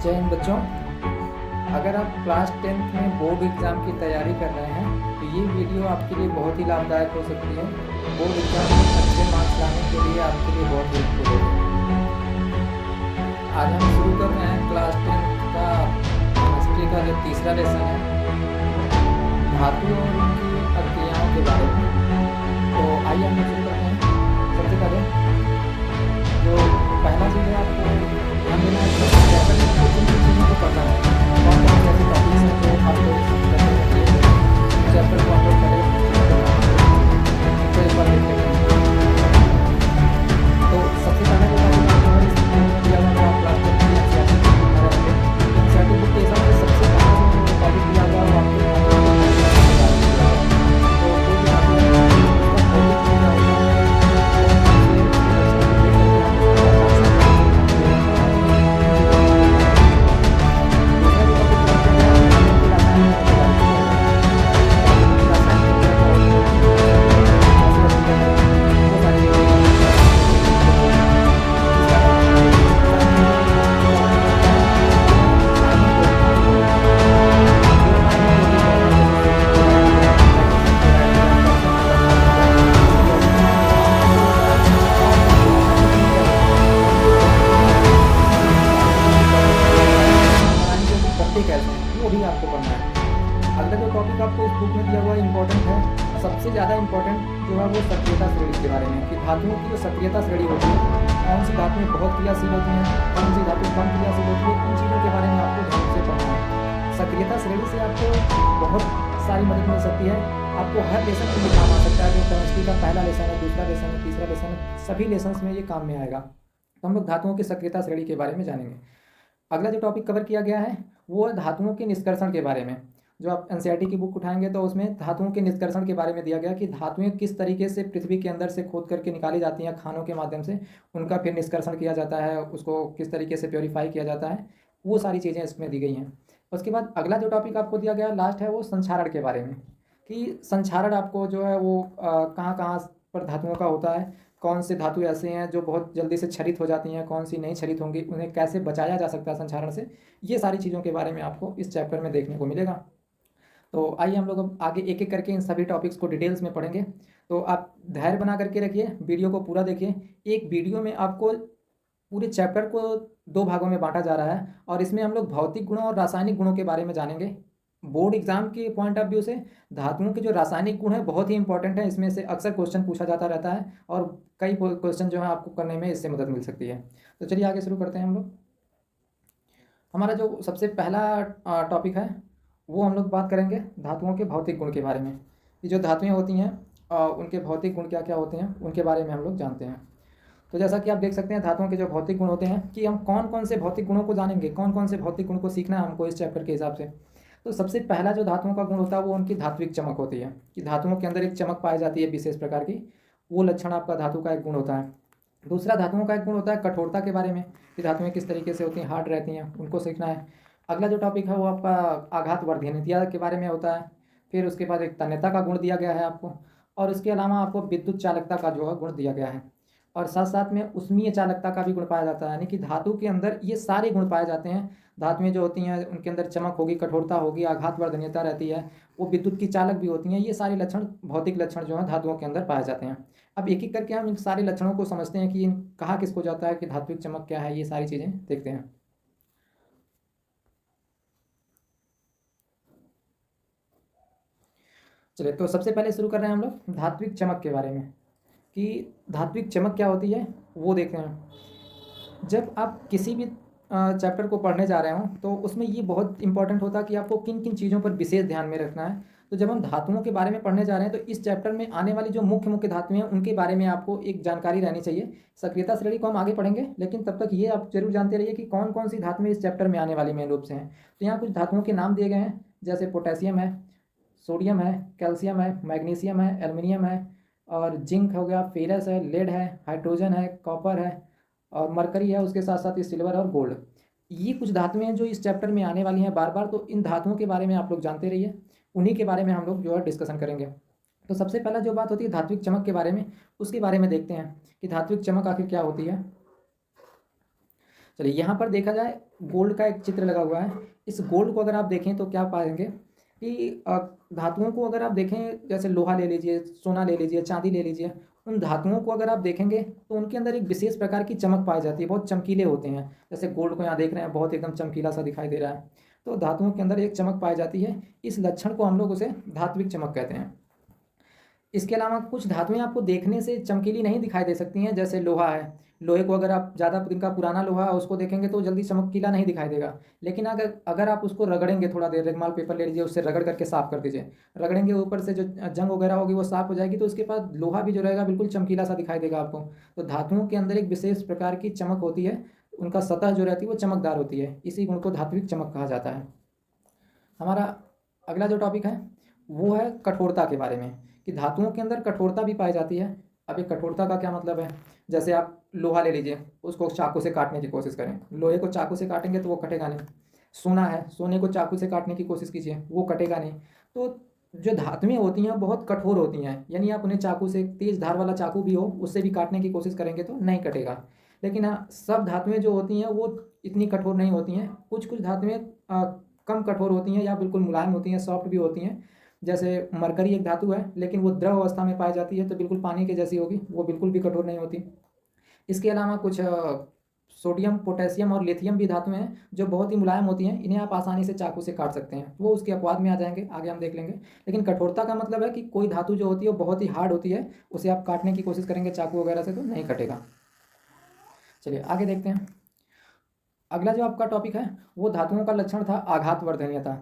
जय हिंद बच्चों। अगर आप क्लास 10th में बोर्ड एग्ज़ाम की तैयारी कर रहे हैं तो ये वीडियो आपके लिए बहुत ही लाभदायक हो सकती है। बोर्ड एग्ज़ाम में अच्छे मार्क्स लाने के लिए आपके लिए बहुत हेल्पफुल होगी। आज हम शुरू कर रहे हैं क्लास 10th का केमिस्ट्री का जो तीसरा लेसन है, धातु और उनकी अक्रियाओं के बारे में। तो आइए हम शुरू करते हैं। सबसे पहले जो पहला चीज़ है, आपको ध्यान देना है कि चैप्टर में आपको किन किन चीज़ों को पढ़ना है, कौन कौन से ऐसे टॉपिक्स हैं जो आपको इस चैप्टर में दिए गए हैं। चैप्टर को हम लोग पहले तो एक बार देखते हैं। तो सबसे पहले जो टॉपिक आपको है इस वीडियो में दिया हुआ है, आप क्लास 10 की एनसीईआरटी बुक के हिसाब से सबसे पहला जो टॉपिक दिया हुआ है वो आपको कैसे हैं वो भी आपको पढ़ना है। अगला जो टॉपिक आपको इस बुक में दिया हुआ इम्पोर्टेंट है, सबसे ज़्यादा इम्पोर्टेंट जो है वो सक्रियता श्रेणी के बारे में, कि धातुओं की जो सक्रियता श्रेणी होती है, कौन सी धातुएं बहुत क्रियाशील होती हैं, कौन सी धातु कम क्रियाशील होती है, इन चीज़ों के बारे में आपको ध्यान से पढ़ना है। सक्रियता श्रेणी से आपको बहुत सारी मदद मिल सकती है। आपको हर लेसन में ये काम आ सकता है। जो केमिस्ट्री का पहला लेसन है, दूसरा लेसन है, तीसरा लेसन है, सभी लेसन्स में ये काम में आएगा। तो हम लोग धातुओं की सक्रियता श्रेणी के बारे में जानेंगे। अगला जो टॉपिक कवर किया गया है वो है धातुओं के निष्कर्षण के बारे में। जो आप एनसीईआरटी की बुक उठाएंगे तो उसमें धातुओं के निष्कर्षण के बारे में दिया गया कि धातुएं किस तरीके से पृथ्वी के अंदर से खोद करके निकाली जाती हैं खानों के माध्यम से, उनका फिर निष्कर्षण किया जाता है, उसको किस तरीके से प्योरीफाई किया जाता है, वो सारी चीज़ें इसमें दी गई हैं। उसके बाद अगला जो टॉपिक आपको दिया गया लास्ट है वो संक्षारण के बारे में, कि संक्षारण आपको जो है वो कहाँ कहाँ पर धातुओं का होता है, कौन से धातु ऐसे हैं जो बहुत जल्दी से क्षरित हो जाती हैं, कौन सी नहीं क्षरित होंगी, उन्हें कैसे बचाया जा सकता है संक्षारण से। ये सारी चीज़ों के बारे में आपको इस चैप्टर में देखने को मिलेगा। तो आइए हम लोग अब आगे एक एक करके इन सभी टॉपिक्स को डिटेल्स में पढ़ेंगे। तो आप धैर्य बना करके रखिए, वीडियो को पूरा देखिए। एक वीडियो में आपको पूरे चैप्टर को 2 भागों में बांटा जा रहा है और इसमें हम लोग भौतिक गुणों और रासायनिक गुणों के बारे में जानेंगे। बोर्ड एग्जाम के पॉइंट ऑफ व्यू से धातुओं के जो रासायनिक गुण है बहुत ही इंपॉर्टेंट है। इसमें से अक्सर क्वेश्चन पूछा जाता रहता है और कई क्वेश्चन जो है आपको करने में इससे मदद मिल सकती है। तो चलिए आगे शुरू करते हैं हम लोग। हमारा जो सबसे पहला टॉपिक है वो हम लोग बात करेंगे धातुओं के भौतिक गुण के बारे में। ये जो धातुएं होती हैं उनके भौतिक गुण क्या क्या होते हैं उनके बारे में हम लोग जानते हैं। तो जैसा कि आप देख सकते हैं धातुओं के जो भौतिक गुण होते हैं, कि हम कौन कौन से भौतिक गुणों को जानेंगे, कौन कौन से भौतिक गुण को सीखना है हमको इस चैप्टर के हिसाब से। तो सबसे पहला जो धातुओं का गुण होता है वो उनकी धात्विक चमक होती है, कि धातुओं के अंदर एक चमक पाई जाती है विशेष प्रकार की, वो लक्षण आपका धातु का एक गुण होता है। दूसरा धातुओं का एक गुण होता है कठोरता के बारे में, कि धातुएं किस तरीके से होती हैं, हार्ड रहती हैं, उनको सीखना है। अगला जो टॉपिक है वो आपका आघात वर्धनीयता के बारे में होता है। फिर उसके बाद एक तन्यता का गुण दिया गया है आपको, और इसके अलावा आपको विद्युत चालकता का जो है गुण दिया गया है, और साथ साथ में उष्मीय चालकता का भी गुण पाया जाता है। यानी कि धातु के अंदर ये सारे गुण पाए जाते हैं। धातुएं जो होती हैं उनके अंदर चमक होगी, कठोरता होगी, आघात वर्धनीयता रहती है, वो विद्युत की चालक भी होती हैं। ये सारे लक्षण, भौतिक लक्षण जो हैं धातुओं के अंदर पाए जाते हैं। अब एक एक करके हम इन सारे लक्षणों को समझते हैं कि कहाँ किसको जाता है, कि धात्विक चमक क्या है, ये सारी चीज़ें देखते हैं। चलिए, तो सबसे पहले शुरू कर रहे हैं हम लोग धात्विक चमक के बारे में, कि धात्विक चमक क्या होती है वो देखते हैं। जब आप किसी भी चैप्टर को पढ़ने जा रहे हों तो उसमें ये बहुत इंपॉर्टेंट होता है कि आपको किन किन चीज़ों पर विशेष ध्यान में रखना है। तो जब हम धातुओं के बारे में पढ़ने जा रहे हैं तो इस चैप्टर में आने वाली जो मुख्य मुख्य धातुएं हैं उनके बारे में आपको एक जानकारी रहनी चाहिए। सक्रियता श्रेणी को हम आगे पढ़ेंगे, लेकिन तब तक ये आप जरूर जानते रहिए कि कौन कौन सी धातुएं इस चैप्टर में आने वाली मेन रूप से हैं। तो यहाँ कुछ धातुओं के नाम दिए गए हैं, जैसे पोटेशियम है, सोडियम है, कैल्शियम है, मैग्नीशियम है, एल्युमिनियम है, और जिंक हो गया, फेरस है, लेड है, हाइड्रोजन है, कॉपर है, और मरकरी है, उसके साथ साथ ये सिल्वर और गोल्ड। ये कुछ धातुएं हैं जो इस चैप्टर में आने वाली हैं बार बार। तो इन धातुओं के बारे में आप लोग जानते रहिए, उन्हीं के बारे में हम लोग जो है डिस्कशन करेंगे। तो सबसे पहला जो बात होती है धात्विक चमक के बारे में, उसके बारे में देखते हैं कि धात्विक चमक आखिर क्या होती है। चलिए, यहाँ पर देखा जाए गोल्ड का एक चित्र लगा हुआ है। इस गोल्ड को अगर आप देखें तो क्या पाएंगे कि धातुओं को अगर आप देखें, जैसे लोहा ले लीजिए, सोना ले लीजिए, चांदी ले लीजिए, उन धातुओं को अगर आप देखेंगे तो उनके अंदर एक विशेष प्रकार की चमक पाई जाती है, बहुत चमकीले होते हैं। जैसे गोल्ड को यहाँ देख रहे हैं, बहुत एकदम चमकीला सा दिखाई दे रहा है। तो धातुओं के अंदर एक चमक पाई जाती है, इस लक्षण को हम लोग उसे धात्विक चमक कहते हैं। इसके अलावा कुछ धातुएं आपको देखने से चमकीली नहीं दिखाई दे सकती हैं, जैसे लोहा है। लोहे को अगर आप ज़्यादा दिन का पुराना लोहा है उसको देखेंगे तो जल्दी चमकीला नहीं दिखाई देगा। लेकिन अगर अगर आप उसको रगड़ेंगे, थोड़ा देर रेगमाल पेपर ले लीजिए, उससे रगड़ करके साफ कर दीजिए, रगड़ेंगे ऊपर से जो जंग वगैरह होगी वो साफ हो जाएगी, तो उसके बाद लोहा भी जो रहेगा बिल्कुल चमकीला सा दिखाई देगा आपको। तो धातुओं के अंदर एक विशेष प्रकार की चमक होती है, उनका सतह जो रहती है वो चमकदार होती है, इसी गुण को धात्विक चमक कहा जाता है। हमारा अगला जो टॉपिक है वो है कठोरता के बारे में, कि धातुओं के अंदर कठोरता भी पाई जाती है। अब ये कठोरता का क्या मतलब है? जैसे आप लोहा ले लीजिए, उसको चाकू से काटने की कोशिश करें, लोहे को चाकू से काटेंगे तो वो कटेगा नहीं। सोना है, सोने को चाकू से काटने की कोशिश कीजिए, वो कटेगा नहीं। तो जो धातुएं होती हैं बहुत कठोर होती हैं, यानी आप उन्हें चाकू से, तेज धार वाला चाकू भी हो उससे भी काटने की कोशिश करेंगे तो नहीं कटेगा। लेकिन हाँ, सब धातुएं जो होती हैं वो इतनी कठोर नहीं होती हैं। कुछ कुछ धातुएं कम कठोर होती हैं या बिल्कुल मुलायम होती हैं, सॉफ्ट भी होती हैं। जैसे मरकरी एक धातु है, लेकिन वो द्रव अवस्था में पाई जाती है तो बिल्कुल पानी के जैसी होगी, वो बिल्कुल भी कठोर नहीं होती। इसके अलावा कुछ सोडियम, पोटेशियम और लिथियम भी धातुएं हैं जो बहुत ही मुलायम होती हैं, इन्हें आप आसानी से चाकू से काट सकते हैं, वो उसके अपवाद में आ जाएंगे, आगे हम देख लेंगे। लेकिन कठोरता का मतलब है कि कोई धातु जो होती है वो बहुत ही हार्ड होती है, उसे आप काटने की कोशिश करेंगे चाकू वगैरह से तो नहीं कटेगा। चलिए आगे देखते हैं। अगला जो आपका टॉपिक है वो धातुओं का लक्षण था आघात वर्धनीयता।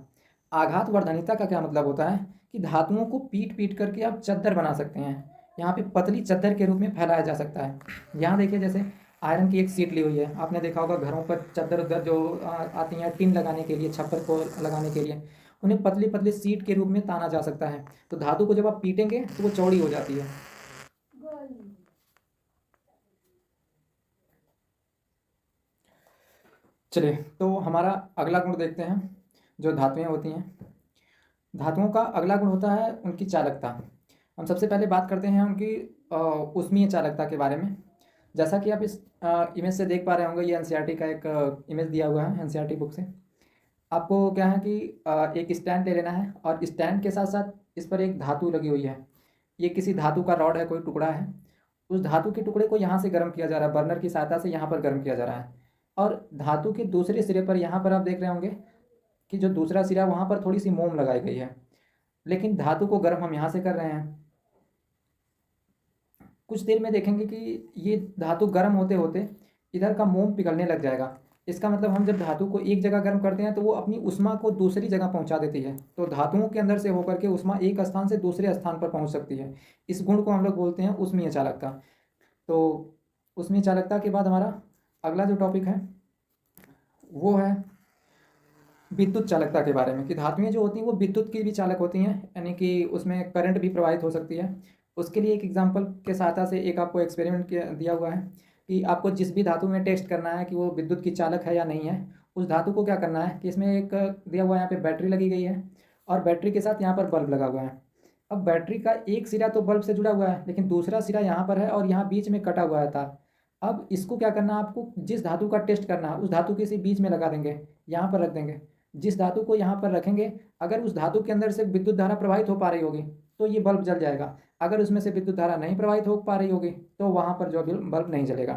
आघात वर्धनीयता का क्या मतलब होता है कि धातुओं को पीट पीट करके आप चद्दर बना सकते हैं, यहाँ पे पतली चद्दर के रूप में फैलाया जा सकता है। यहाँ देखिए, जैसे आयरन की एक सीट ली हुई है, आपने देखा होगा घरों पर चद्दर उद्दर जो आती हैं टिन लगाने के लिए, छप्पर को लगाने के लिए, उन्हें पतली पतली सीट के रूप में ताना जा सकता है। तो धातु को जब आप पीटेंगे तो वो चौड़ी हो जाती है। चलिए, तो हमारा अगला गुण देखते हैं जो धातुएं होती हैं। धातुओं का अगला गुण होता है उनकी चालकता। हम सबसे पहले बात करते हैं उनकी ऊष्मीय चालकता के बारे में। जैसा कि आप इस इमेज से देख पा रहे होंगे, ये एनसीईआरटी का एक इमेज दिया हुआ है एनसीईआरटी बुक से। आपको क्या है कि एक स्टैंड ले लेना है और स्टैंड के साथ साथ इस पर एक धातु लगी हुई है। ये किसी धातु का रॉड है, कोई टुकड़ा है। उस धातु के टुकड़े को यहाँ से गर्म किया जा रहा है, बर्नर की सहायता से यहाँ पर गर्म किया जा रहा है। और धातु के दूसरे सिरे पर, यहाँ पर आप देख रहे होंगे कि जो दूसरा सिरा, वहाँ पर थोड़ी सी मोम लगाई गई है। लेकिन धातु को गर्म हम यहाँ से कर रहे हैं। कुछ देर में देखेंगे कि ये धातु गर्म होते होते इधर का मोम पिघलने लग जाएगा। इसका मतलब हम जब धातु को एक जगह गर्म करते हैं तो वो अपनी उष्मा को दूसरी जगह पहुंचा देती है। तो धातुओं के अंदर से होकर के उष्मा एक स्थान से दूसरे स्थान पर पहुंच सकती है। इस गुण को हम लोग बोलते हैं ऊष्मीय चालकता। तो ऊष्मीय चालकता के बाद हमारा अगला जो टॉपिक है वो है विद्युत चालकता के बारे में, कि धातुएं जो होती हैं वो विद्युत की भी चालक होती हैं, यानी कि उसमें करंट भी प्रवाहित हो सकती है। उसके लिए एक एग्जांपल के सहायता से एक आपको एक्सपेरिमेंट दिया हुआ है कि आपको जिस भी धातु में टेस्ट करना है कि वो विद्युत की चालक है या नहीं है, उस धातु को क्या करना है कि इसमें एक दिया हुआ है, यहाँ पे बैटरी लगी गई है और बैटरी के साथ यहाँ पर बल्ब लगा हुआ है। अब बैटरी का एक सिरा तो बल्ब से जुड़ा हुआ है, लेकिन दूसरा सिरा यहाँ पर है और यहाँ बीच में कटा हुआ है तार। अब इसको क्या करना है, आपको जिस धातु का टेस्ट करना है उस धातु के इसी बीच में लगा देंगे, यहाँ पर रख देंगे। जिस धातु को यहाँ पर रखेंगे, अगर उस धातु के अंदर से विद्युत धारा प्रवाहित हो पा रही होगी तो ये बल्ब जल जाएगा। अगर उसमें से विद्युत धारा नहीं प्रवाहित हो पा रही होगी तो वहाँ पर जो बल्ब नहीं जलेगा।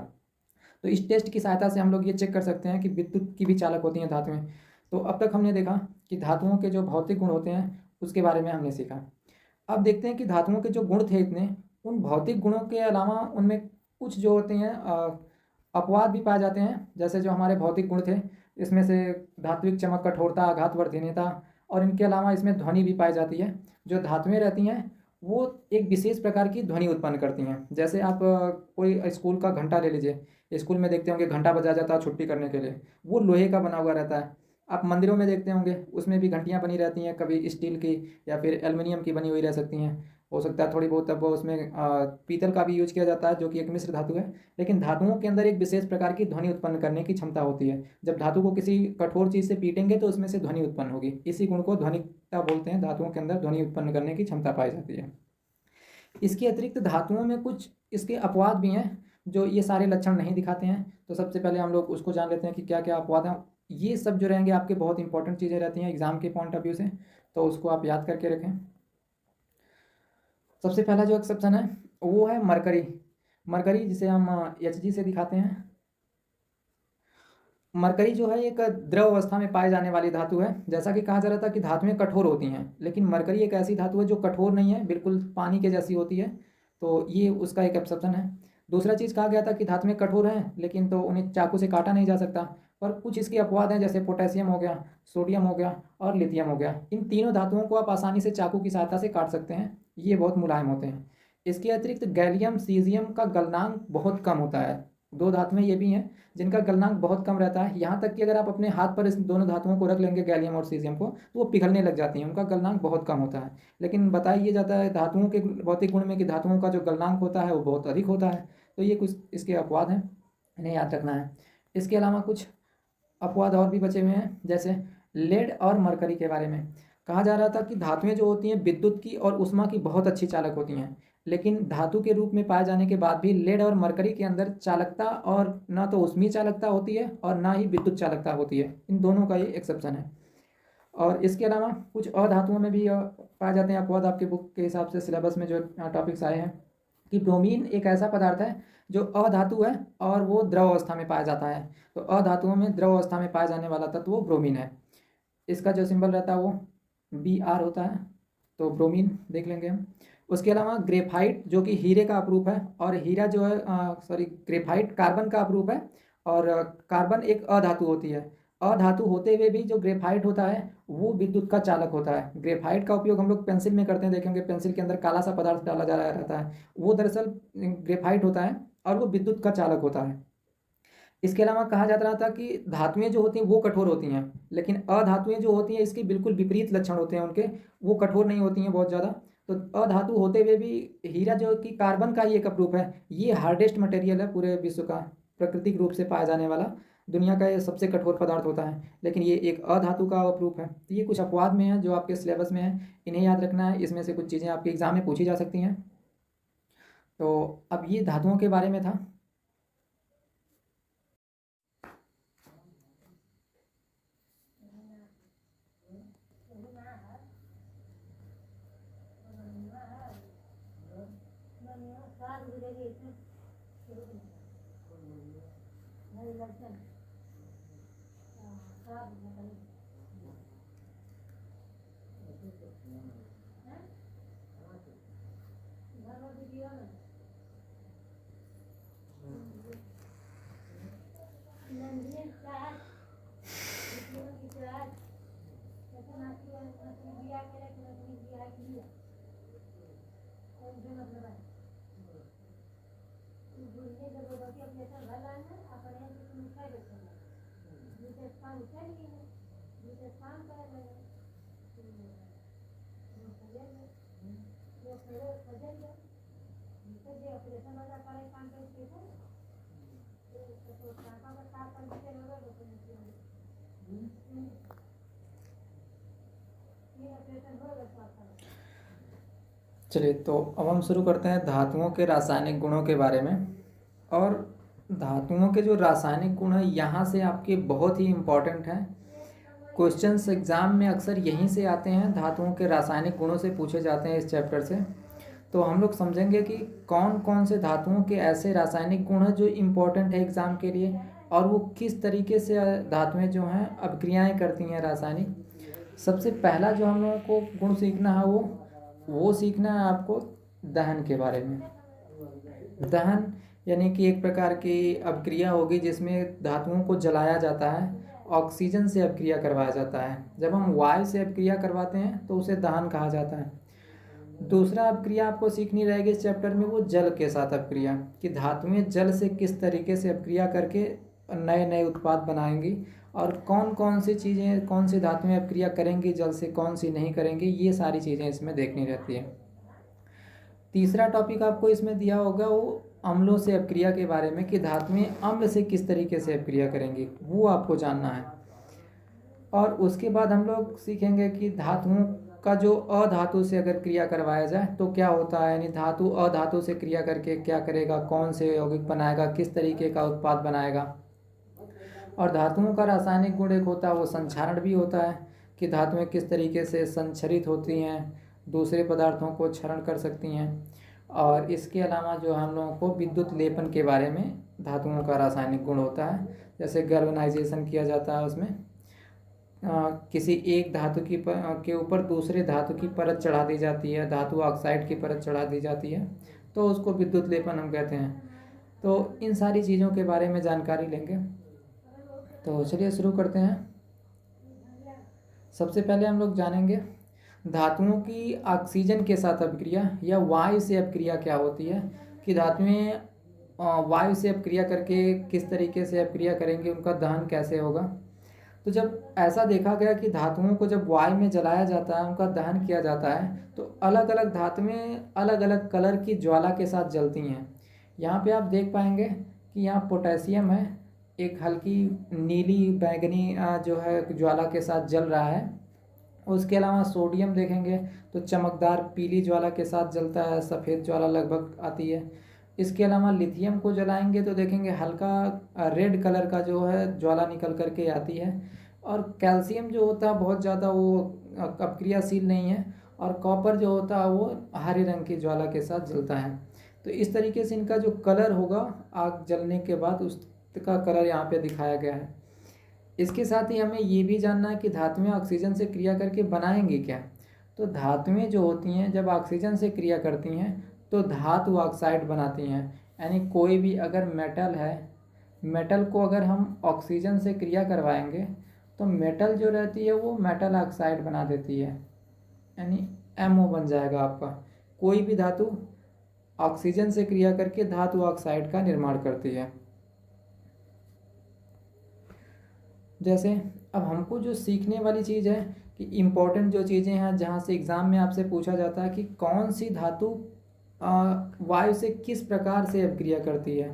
तो इस टेस्ट की सहायता से हम लोग ये चेक कर सकते हैं कि विद्युत की भी चालक होती हैं धातुएं। तो अब तक हमने देखा कि धातुओं के जो भौतिक गुण होते हैं उसके बारे में हमने सीखा। अब देखते हैं कि धातुओं के जो गुण थे इतने, उन भौतिक गुणों के अलावा उनमें कुछ जो होते हैं अपवाद भी पाए जाते हैं। जैसे जो हमारे भौतिक गुण थे, इसमें से धात्विक चमक, कठोरता, आघात वर्धनीयता, और इनके अलावा इसमें ध्वनि भी पाई जाती है। जो धातुएं रहती हैं वो एक विशेष प्रकार की ध्वनि उत्पन्न करती हैं। जैसे आप कोई स्कूल का घंटा ले लीजिए, स्कूल में देखते होंगे घंटा बजाया जाता है छुट्टी करने के लिए, वो लोहे का बना हुआ रहता है। आप मंदिरों में देखते होंगे उसमें भी घंटियाँ बनी रहती हैं, कभी स्टील की या फिर एल्युमिनियम की बनी हुई रह सकती हैं, हो सकता है थोड़ी बहुत। अब उसमें पीतल का भी यूज किया जाता है जो कि एक मिश्र धातु है। लेकिन धातुओं के अंदर एक विशेष प्रकार की ध्वनि उत्पन्न करने की क्षमता होती है। जब धातु को किसी कठोर चीज़ से पीटेंगे तो उसमें से ध्वनि उत्पन्न होगी, इसी गुण को ध्वनिकता बोलते हैं। धातुओं के अंदर ध्वनि उत्पन्न करने की क्षमता पाई जाती है। इसके अतिरिक्त धातुओं में कुछ इसके अपवाद भी हैं जो ये सारे लक्षण नहीं दिखाते हैं। तो सबसे पहले हम लोग उसको जान लेते हैं कि क्या क्या अपवाद हैं। ये सब जो रहेंगे आपके बहुत इंपॉर्टेंट चीज़ें रहती हैं एग्ज़ाम के पॉइंट ऑफ व्यू से, तो उसको आप याद करके रखें। सबसे पहला जो एक्सेप्शन है वो है मरकरी। मरकरी जिसे हम Hg से दिखाते हैं। मरकरी जो है एक द्रव अवस्था में पाए जाने वाली धातु है। जैसा कि कहा जा रहा था कि धातुएं कठोर होती हैं, लेकिन मरकरी एक ऐसी धातु है जो कठोर नहीं है, बिल्कुल पानी के जैसी होती है। तो ये उसका एक एक्सेप्शन है। दूसरा चीज़ कहा गया था कि धातुएं कठोर हैं लेकिन तो उन्हें चाकू से काटा नहीं जा सकता, पर कुछ इसके अपवाद हैं, जैसे पोटेशियम हो गया, सोडियम हो गया और लिथियम हो गया। इन तीनों धातुओं को आप आसानी से चाकू की सहायता से काट सकते हैं, ये बहुत मुलायम होते हैं। इसके अतिरिक्त गैलियम सीजियम का गलनांक बहुत कम होता है। दो धातुएं ये भी हैं जिनका गलनांक बहुत कम रहता है, यहाँ तक कि अगर आप अपने हाथ पर इस दोनों धातुओं को रख लेंगे गैलियम और सीजियम को, तो वो पिघलने लग जाती हैं, उनका गलनांक बहुत कम होता है। लेकिन बताया जाता है धातुओं के भौतिक गुण में कि धातुओं का जो गलनांक होता है वो बहुत अधिक होता है। तो ये कुछ इसके अपवाद हैं, इन्हें याद रखना है। इसके अलावा कुछ अपवाद और भी बचे हुए हैं, जैसे लेड और मरकरी के बारे में कहा जा रहा था कि धातुएं जो होती हैं विद्युत की और ऊष्मा की बहुत अच्छी चालक होती हैं, लेकिन धातु के रूप में पाए जाने के बाद भी लेड और मरकरी के अंदर चालकता और ना तो ऊष्मीय चालकता होती है और ना ही विद्युत चालकता होती है। इन दोनों का ये एक्सेप्शन है। और इसके अलावा कुछ अधातुओं में भी पाए जाते हैं अपवाद। आपके बुक के हिसाब से सिलेबस में जो टॉपिक्स आए हैं कि ब्रोमीन एक ऐसा पदार्थ है जो अधातु है और वो द्रव अवस्था में पाया जाता है। तो अधातुओं में द्रव अवस्था में पाया जाने वाला तत्व वो ब्रोमीन है। इसका जो सिंबल रहता है वो Br होता है, तो ब्रोमीन देख लेंगे हम। उसके अलावा ग्रेफाइट जो कि हीरे का अपरूप है, और हीरा जो है ग्रेफाइट कार्बन का अपरूप है, और कार्बन एक अधातु होती है। अधातु होते हुए भी जो ग्रेफाइट होता है वो विद्युत का चालक होता है। ग्रेफाइट का उपयोग हम लोग पेंसिल में करते हैं, देखेंगे पेंसिल के अंदर काला सा पदार्थ डाला जा रहा रहता है, वो दरअसल ग्रेफाइट होता है और वो विद्युत का चालक होता है। इसके अलावा कहा जाता रहा था कि धातुएं जो होती हैं वो कठोर होती हैं, लेकिन अधातुएं जो होती हैं इसके बिल्कुल विपरीत लक्षण होते हैं उनके, वो कठोर नहीं होती हैं बहुत ज़्यादा। तो अधातु होते हुए भी हीरा जो कि कार्बन का ही एक अपरूप है, ये हार्डेस्ट मटेरियल है पूरे विश्व का, प्राकृतिक रूप से पाया जाने वाला दुनिया का ये सबसे कठोर पदार्थ होता है, लेकिन ये एक अधातु का अपरूप है। तो ये कुछ अपवाद में है जो आपके सिलेबस में है, इन्हें याद रखना है। इसमें से कुछ चीज़ें आपके एग्जाम में पूछी जा सकती हैं। तो अब ये धातुओं के बारे में था। चलिए, तो अब हम शुरू करते हैं धातुओं के रासायनिक गुणों के बारे में। और धातुओं के जो रासायनिक गुण हैं यहाँ से आपके बहुत ही इम्पोर्टेंट हैं। क्वेश्चंस एग्ज़ाम में अक्सर यहीं से आते हैं, धातुओं के रासायनिक गुणों से पूछे जाते हैं इस चैप्टर से। तो हम लोग समझेंगे कि कौन कौन से धातुओं के ऐसे रासायनिक गुण हैं जो इम्पोर्टेंट है एग्ज़ाम के लिए, और वो किस तरीके से धातुएं जो हैं अभिक्रियाएं करती हैं रासायनिक। सबसे पहला जो हम लोगों को गुण सीखना है वो सीखना है आपको दहन के बारे में। दहन यानी कि एक प्रकार की अभिक्रिया होगी जिसमें धातुओं को जलाया जाता है, ऑक्सीजन से अभिक्रिया करवाया जाता है। जब हम वायु से अभिक्रिया करवाते हैं तो उसे दहन कहा जाता है। दूसरा अभिक्रिया आपको सीखनी रहेगी इस चैप्टर में, वो जल के साथ अभिक्रिया, कि धातुएं जल से किस तरीके से अभिक्रिया करके नए नए उत्पाद बनाएंगी, और कौन कौन सी चीज़ें, कौन सी धातुएं अभिक्रिया करेंगी जल से, कौन सी नहीं करेंगी, ये सारी चीज़ें इसमें देखनी रहती है। तीसरा टॉपिक आपको इसमें दिया होगा वो अम्लों से अभिक्रिया के बारे में, कि धातुएं अम्ल से किस तरीके से अभिक्रिया करेंगी, वो आपको जानना है। और उसके बाद हम लोग सीखेंगे कि धातुओं का जो अधातु से अगर क्रिया करवाया जाए तो क्या होता है, यानी धातु अधातु से क्रिया करके क्या करेगा, कौन से यौगिक बनाएगा, किस तरीके का उत्पाद बनाएगा। और धातुओं का रासायनिक गुण एक होता है वो संक्षारण भी होता है, कि धातुएं किस तरीके से संक्षरित होती हैं, दूसरे पदार्थों को क्षरण कर सकती हैं। और इसके अलावा जो हम लोगों को विद्युत लेपन के बारे में धातुओं का रासायनिक गुण होता है, जैसे गैल्वेनाइजेशन किया जाता है उसमें किसी एक धातु के ऊपर दूसरे धातु की परत चढ़ा दी जाती है, धातु ऑक्साइड की परत चढ़ा दी जाती है, तो उसको विद्युत लेपन हम कहते हैं। तो इन सारी चीज़ों के बारे में जानकारी लेंगे। तो चलिए शुरू करते हैं। सबसे पहले हम लोग जानेंगे धातुओं की ऑक्सीजन के साथ अभिक्रिया या वायु से अभिक्रिया क्या होती है, कि धातुएं वायु से अभिक्रिया करके किस तरीके से अभिक्रिया करेंगे, उनका दहन कैसे होगा। तो जब ऐसा देखा गया कि धातुओं को जब वायु में जलाया जाता है, उनका दहन किया जाता है, तो अलग अलग धातुएं अलग अलग कलर की ज्वाला के साथ जलती हैं। यहाँ पे आप देख पाएंगे कि यहाँ पोटेशियम है, एक हल्की नीली बैंगनी जो है ज्वाला के साथ जल रहा है। उसके अलावा सोडियम देखेंगे तो चमकदार पीली ज्वाला के साथ जलता है, सफ़ेद ज्वाला लगभग आती है। इसके अलावा लिथियम को जलाएंगे तो देखेंगे हल्का रेड कलर का जो है ज्वाला निकल करके आती है। और कैल्शियम जो होता है बहुत ज़्यादा वो अपक्रियाशील नहीं है, और कॉपर जो होता है वो हरे रंग की ज्वाला के साथ जलता है। तो इस तरीके से इनका जो कलर होगा आग जलने के बाद उसका कलर यहाँ पे दिखाया गया है। इसके साथ ही हमें ये भी जानना है कि धातुएं ऑक्सीजन से क्रिया करके बनाएंगी क्या। तो धातुएं जो होती हैं जब ऑक्सीजन से क्रिया करती हैं तो धातु ऑक्साइड बनाती हैं। यानी कोई भी अगर मेटल है, मेटल को अगर हम ऑक्सीजन से क्रिया करवाएंगे तो मेटल जो रहती है वो मेटल ऑक्साइड बना देती है, यानी MO बन जाएगा आपका। कोई भी धातु ऑक्सीजन से क्रिया करके धातु ऑक्साइड का निर्माण करती है। जैसे अब हमको जो सीखने वाली चीज़ है कि इम्पोर्टेंट जो चीज़ें हैं जहाँ से एग्ज़ाम में आपसे पूछा जाता है कि कौन सी धातु वायु से किस प्रकार से अभिक्रिया करती है।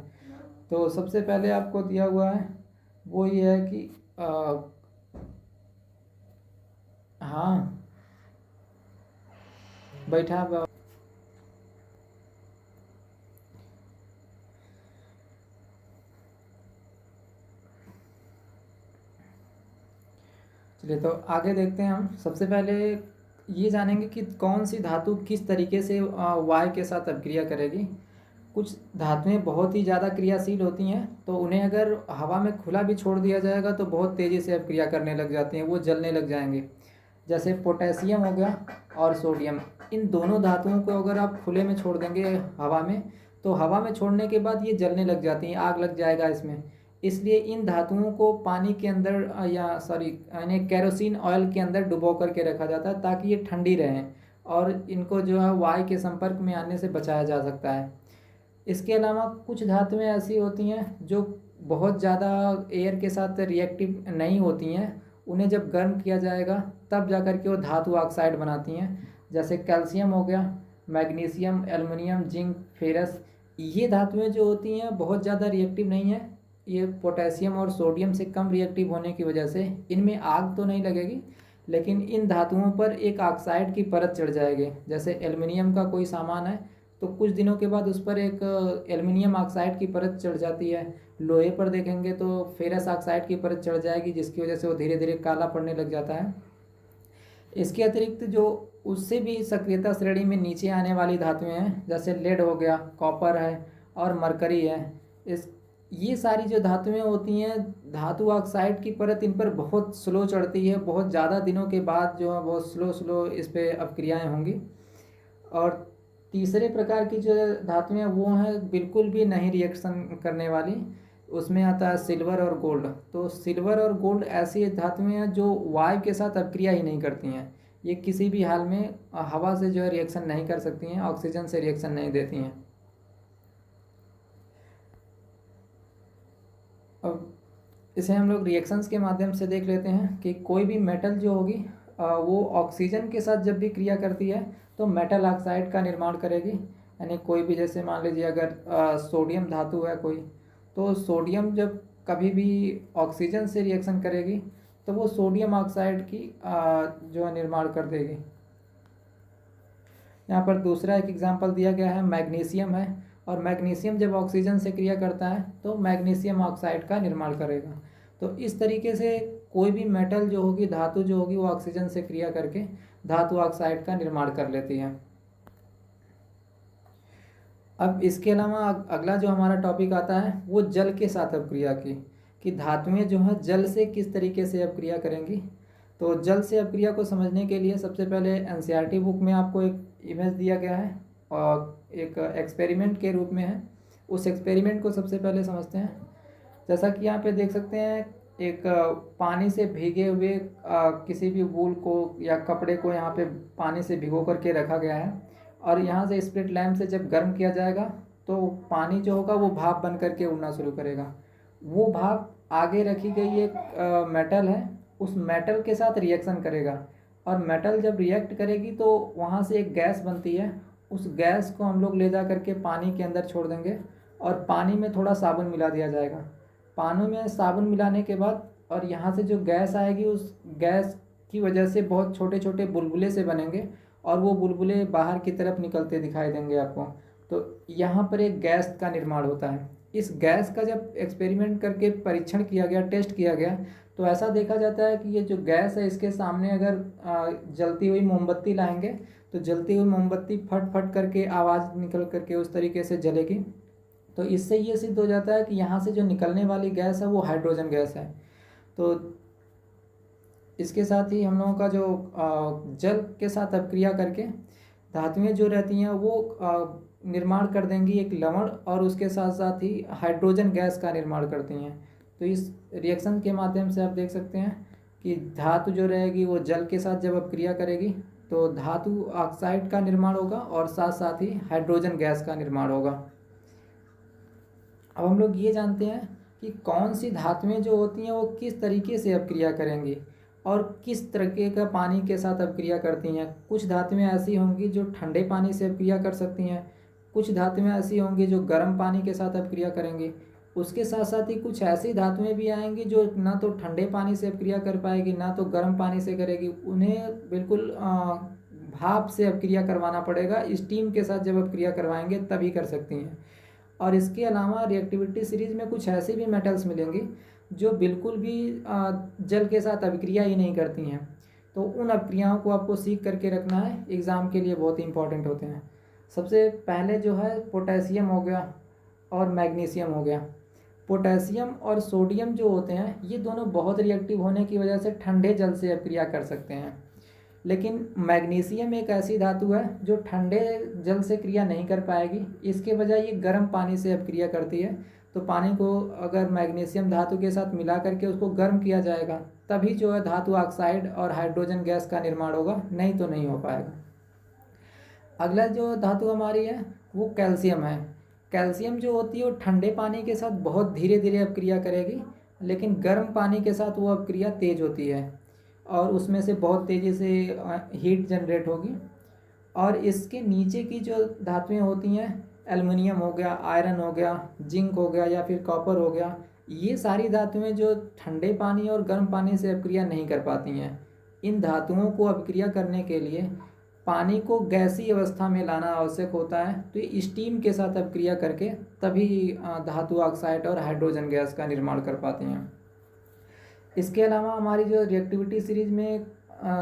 तो सबसे पहले आपको दिया हुआ है वो ये है कि हाँ बैठा चलिए तो आगे देखते हैं। हम सबसे पहले ये जानेंगे कि कौन सी धातु किस तरीके से वायु के साथ अभिक्रिया करेगी। कुछ धातुएं बहुत ही ज़्यादा क्रियाशील होती हैं, तो उन्हें अगर हवा में खुला भी छोड़ दिया जाएगा तो बहुत तेज़ी से अभिक्रिया करने लग जाती हैं, वो जलने लग जाएंगे। जैसे पोटेशियम हो गया और सोडियम, इन दोनों धातुओं को अगर आप खुले में छोड़ देंगे हवा में, तो हवा में छोड़ने के बाद ये जलने लग जाती हैं, आग लग जाएगा इसमें। इसलिए इन धातुओं को पानी के अंदर यानी केरोसिन ऑयल के अंदर डुबो करके रखा जाता है ताकि ये ठंडी रहें और इनको जो है वायु के संपर्क में आने से बचाया जा सकता है। इसके अलावा कुछ धातुएं ऐसी होती हैं जो बहुत ज़्यादा एयर के साथ रिएक्टिव नहीं होती हैं, उन्हें जब गर्म किया जाएगा तब जा कर के वो धातु ऑक्साइड बनाती हैं। जैसे कैल्शियम हो गया, मैग्नीशियम, एल्युमिनियम, जिंक, फेरस, ये धातुएं जो होती हैं बहुत ज़्यादा रिएक्टिव नहीं है। ये पोटेशियम और सोडियम से कम रिएक्टिव होने की वजह से इनमें आग तो नहीं लगेगी, लेकिन इन धातुओं पर एक ऑक्साइड की परत चढ़ जाएगी। जैसे एल्युमिनियम का कोई सामान है तो कुछ दिनों के बाद उस पर एक एल्युमिनियम ऑक्साइड की परत चढ़ जाती है। लोहे पर देखेंगे तो फेरस ऑक्साइड की परत चढ़ जाएगी, जिसकी वजह से वो धीरे धीरे काला पड़ने लग जाता है। इसके अतिरिक्त जो उससे भी सक्रियता श्रेणी में नीचे आने वाली धातुएं हैं, जैसे लेड हो गया, कॉपर है और मरकरी है, ये सारी जो धातुएं होती हैं धातु ऑक्साइड की परत इन पर बहुत स्लो चढ़ती है, बहुत ज़्यादा दिनों के बाद जो है बहुत स्लो इस पर अपक्रियाएँ होंगी। और तीसरे प्रकार की जो धातुएं वो हैं बिल्कुल भी नहीं रिएक्शन करने वाली, उसमें आता है सिल्वर और गोल्ड। तो सिल्वर और गोल्ड ऐसी धातुएं हैं जो वायु के साथ अपक्रिया ही नहीं करती हैं, ये किसी भी हाल में हवा से जो है रिएक्शन नहीं कर सकती हैं, ऑक्सीजन से रिएक्शन नहीं देती हैं। अब इसे हम लोग रिएक्शंस के माध्यम से देख लेते हैं कि कोई भी मेटल जो होगी वो ऑक्सीजन के साथ जब भी क्रिया करती है तो मेटल ऑक्साइड का निर्माण करेगी। यानी कोई भी, जैसे मान लीजिए अगर सोडियम धातु है कोई, तो सोडियम जब कभी भी ऑक्सीजन से रिएक्शन करेगी तो वो सोडियम ऑक्साइड की जो है निर्माण कर देगी। यहाँ पर दूसरा एक एग्जांपल दिया गया है, मैग्नीशियम है, और मैग्नीशियम जब ऑक्सीजन से क्रिया करता है तो मैग्नीशियम ऑक्साइड का निर्माण करेगा। तो इस तरीके से कोई भी मेटल जो होगी, धातु जो होगी, वो ऑक्सीजन से क्रिया करके धातु ऑक्साइड का निर्माण कर लेती है। अब इसके अलावा अगला जो हमारा टॉपिक आता है वो जल के साथ अपक्रिया की, कि धातुएं जो हैं जल से किस तरीके से अपक्रिया करेंगी। तो जल से अपक्रिया को समझने के लिए सबसे पहले एनसीईआरटी बुक में आपको एक इमेज दिया गया है और एक एक्सपेरिमेंट के रूप में है। उस एक्सपेरिमेंट को सबसे पहले समझते हैं। जैसा कि यहाँ पे देख सकते हैं, एक पानी से भीगे हुए किसी भी वूल को या कपड़े को यहाँ पे पानी से भिगो करके रखा गया है, और यहाँ से स्प्लिट लैम्प से जब गर्म किया जाएगा तो पानी जो होगा वो भाप बन करके उड़ना शुरू करेगा। वो भाप आगे रखी गई एक मेटल है, उस मेटल के साथ रिएक्शन करेगा, और मेटल जब रिएक्ट करेगी तो वहाँ से एक गैस बनती है। उस गैस को हम लोग ले जा करके पानी के अंदर छोड़ देंगे, और पानी में थोड़ा साबुन मिला दिया जाएगा। पानी में साबुन मिलाने के बाद और यहाँ से जो गैस आएगी, उस गैस की वजह से बहुत छोटे छोटे बुलबुले से बनेंगे, और वो बुलबुले बाहर की तरफ निकलते दिखाई देंगे आपको। तो यहाँ पर एक गैस का निर्माण होता है। इस गैस का जब एक्सपेरिमेंट करके परीक्षण किया गया, टेस्ट किया गया, तो ऐसा देखा जाता है कि ये जो गैस है, इसके सामने अगर जलती हुई मोमबत्ती लाएंगे तो जलती हुई मोमबत्ती फट फट करके आवाज़ निकल करके उस तरीके से जलेगी। तो इससे ये सिद्ध हो जाता है कि यहाँ से जो निकलने वाली गैस है वो हाइड्रोजन गैस है। तो इसके साथ ही हम लोगों का जो जल के साथ अपक्रिया करके धातुएं जो रहती हैं वो निर्माण कर देंगी एक लवण, और उसके साथ साथ ही हाइड्रोजन गैस का निर्माण करती हैं। तो इस रिएक्शन के माध्यम से आप देख सकते हैं कि धातु जो रहेगी वो जल के साथ जब अपक्रिया करेगी तो धातु ऑक्साइड का निर्माण होगा, और साथ साथ ही हाइड्रोजन गैस का निर्माण होगा। अब हम लोग ये जानते हैं कि कौन सी धातुएं जो होती हैं वो किस तरीके से अपक्रिया करेंगी और किस तरीके का पानी के साथ अपक्रिया करती हैं। कुछ धातुएं ऐसी होंगी जो ठंडे पानी से अपक्रिया कर सकती हैं, कुछ धातुएं ऐसी होंगी जो गर्म पानी के साथ अपक्रिया करेंगी। उसके साथ साथ ही कुछ ऐसी धातुएं भी आएंगी जो ना तो ठंडे पानी से अपक्रिया कर पाएगी, ना तो गर्म पानी से करेगी। उन्हें बिल्कुल भाप से अपक्रिया करवाना पड़ेगा। स्टीम के साथ जब अपक्रिया करवाएंगे तभी कर सकती हैं। और इसके अलावा रिएक्टिविटी सीरीज में कुछ ऐसी भी मेटल्स मिलेंगी जो बिल्कुल भी जल के साथ अभिक्रिया ही नहीं करती हैं। तो उन अभिक्रियाओं को आपको सीख करके रखना है, एग्ज़ाम के लिए बहुत इंपॉर्टेंट होते हैं। सबसे पहले जो है पोटेशियम हो गया और मैग्नीशियम हो गया। पोटेशियम और सोडियम जो होते हैं ये दोनों बहुत रिएक्टिव होने की वजह से ठंडे जल से अपक्रिया कर सकते हैं, लेकिन मैग्नीशियम एक ऐसी धातु है जो ठंडे जल से क्रिया नहीं कर पाएगी। इसके बजाय ये गर्म पानी से अपक्रिया करती है। तो पानी को अगर मैग्नीशियम धातु के साथ मिला करके उसको गर्म किया जाएगा तभी जो है धातु ऑक्साइड और हाइड्रोजन गैस का निर्माण होगा, नहीं तो नहीं हो पाएगा। अगला जो धातु हमारी है वो कैल्शियम है। कैल्शियम जो होती है वो ठंडे पानी के साथ बहुत धीरे धीरे अपक्रिया करेगी, लेकिन गर्म पानी के साथ वो अपक्रिया तेज होती है और उसमें से बहुत तेज़ी से हीट जनरेट होगी। और इसके नीचे की जो धातुएं होती हैं, एल्युमिनियम हो गया, आयरन हो गया, जिंक हो गया या फिर कॉपर हो गया, ये सारी धातुएं जो ठंडे पानी और गर्म पानी से अपक्रिया नहीं कर पाती हैं। इन धातुओं को अपक्रिया करने के लिए पानी को गैसीय अवस्था में लाना आवश्यक होता है। तो ये स्टीम के साथ अपक्रिया करके तभी धातु ऑक्साइड और हाइड्रोजन गैस का निर्माण कर पाती हैं। इसके अलावा हमारी जो रिएक्टिविटी सीरीज में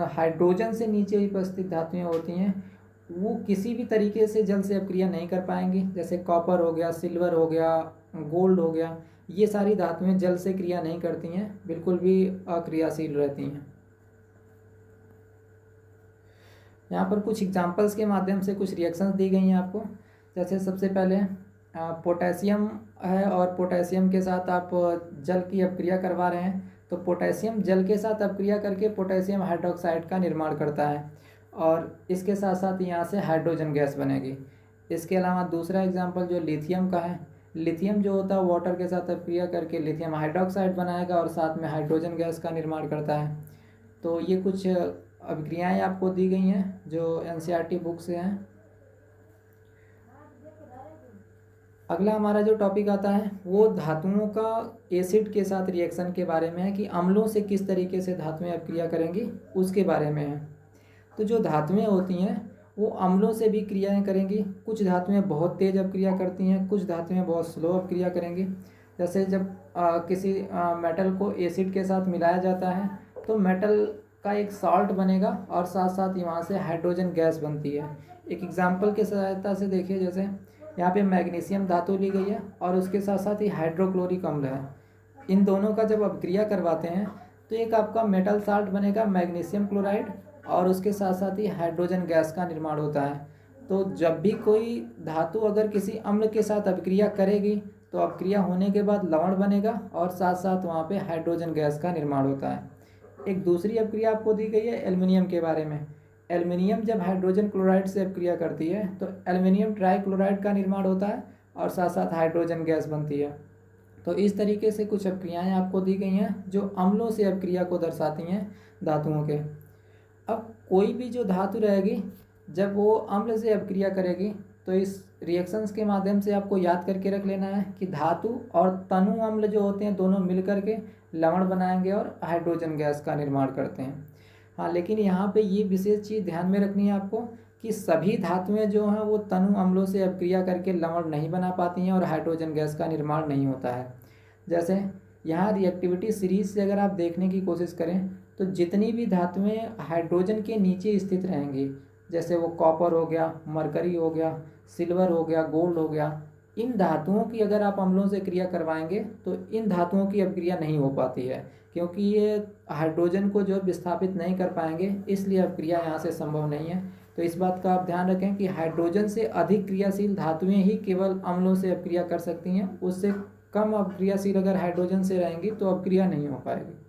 हाइड्रोजन से नीचे उपस्थित धातुएं होती हैं वो किसी भी तरीके से जल से अपक्रिया नहीं कर पाएंगी। जैसे कॉपर हो गया, सिल्वर हो गया, गोल्ड हो गया, ये सारी धातुएं जल से क्रिया नहीं करती हैं, बिल्कुल भी अक्रियाशील रहती हैं। यहाँ पर कुछ एग्जांपल्स के माध्यम से कुछ रिएक्शंस दी गई हैं आपको। जैसे सबसे पहले पोटेशियम है और पोटेशियम के साथ आप जल की अपक्रिया करवा रहे हैं, तो पोटेशियम जल के साथ अपक्रिया करके पोटेशियम हाइड्रोक्साइड का निर्माण करता है और इसके साथ साथ यहाँ से हाइड्रोजन गैस बनेगी। इसके अलावा दूसरा एग्जांपल जो लिथियम का है, लिथियम जो होता है वाटर के साथ अपक्रिया करके लिथियम हाइड्रोक्साइड बनाएगा और साथ में हाइड्रोजन गैस का निर्माण करता है। तो ये कुछ अभिक्रियाएँ आपको दी गई हैं जो एनसीईआरटी बुक से हैं। अगला हमारा जो टॉपिक आता है वो धातुओं का एसिड के साथ रिएक्शन के बारे में है, कि अम्लों से किस तरीके से धातुएं अपक्रिया करेंगी उसके बारे में है। तो जो धातुएं होती हैं वो अम्लों से भी क्रियाएं करेंगी। कुछ धातुएं बहुत तेज़ अपक्रिया करती हैं, कुछ धातुएं बहुत स्लो अपक्रिया करेंगी। जैसे जब किसी मेटल को एसिड के साथ मिलाया जाता है तो मेटल का एक सॉल्ट बनेगा और साथ साथ ही वहाँ से हाइड्रोजन गैस बनती है। एक एग्जांपल की सहायता से देखिए, जैसे यहाँ पे मैग्नीशियम धातु ली गई है और उसके साथ साथ ही हाइड्रोक्लोरिक अम्ल है। इन दोनों का जब अपक्रिया करवाते हैं तो एक आपका मेटल साल्ट बनेगा मैग्नीशियम क्लोराइड, और उसके साथ साथ ही हाइड्रोजन गैस का निर्माण होता है। तो जब भी कोई धातु अगर किसी अम्ल के साथ अपक्रिया करेगी तो अपक्रिया होने के बाद लवण बनेगा और साथ साथ वहाँ पे हाइड्रोजन गैस का निर्माण होता है। एक दूसरी अपक्रिया आपको दी गई है एल्युमिनियम के बारे में। एल्युमिनियम जब हाइड्रोजन क्लोराइड से अपक्रिया करती है तो एल्युमिनियम ट्राइक्लोराइड का निर्माण होता है और साथ साथ हाइड्रोजन गैस बनती है। तो इस तरीके से कुछ अपक्रियाएँ आपको दी गई हैं जो अम्लों से अपक्रिया को दर्शाती हैं धातुओं के। अब कोई भी जो धातु रहेगी जब वो अम्ल से अपक्रिया करेगी तो इस रिएक्शंस के माध्यम से आपको याद करके रख लेना है कि धातु और तनु अम्ल जो होते हैं दोनों मिल करके लवण बनाएंगे और हाइड्रोजन गैस का निर्माण करते हैं। हाँ, लेकिन यहाँ पे ये विशेष चीज़ ध्यान में रखनी है आपको कि सभी धातुएं जो हैं वो तनु अम्लों से अपक्रिया करके लवण नहीं बना पाती हैं और हाइड्रोजन गैस का निर्माण नहीं होता है। जैसे यहाँ रिएक्टिविटी सीरीज से अगर आप देखने की कोशिश करें तो जितनी भी धातुएं हाइड्रोजन के नीचे स्थित रहेंगी, जैसे वो कॉपर हो गया, मरकरी हो गया, सिल्वर हो गया, गोल्ड हो गया, इन धातुओं की अगर आप अम्लों से क्रिया करवाएंगे तो इन धातुओं की अपक्रिया नहीं हो पाती है, क्योंकि ये हाइड्रोजन को जो विस्थापित नहीं कर पाएंगे, इसलिए अपक्रिया यहाँ से संभव नहीं है। तो इस बात का आप ध्यान रखें कि हाइड्रोजन से अधिक क्रियाशील धातुएं ही केवल अम्लों से अपक्रिया कर सकती हैं। उससे कम अपक्रियाशील अगर हाइड्रोजन से रहेंगी तो अपक्रिया नहीं हो पाएगी।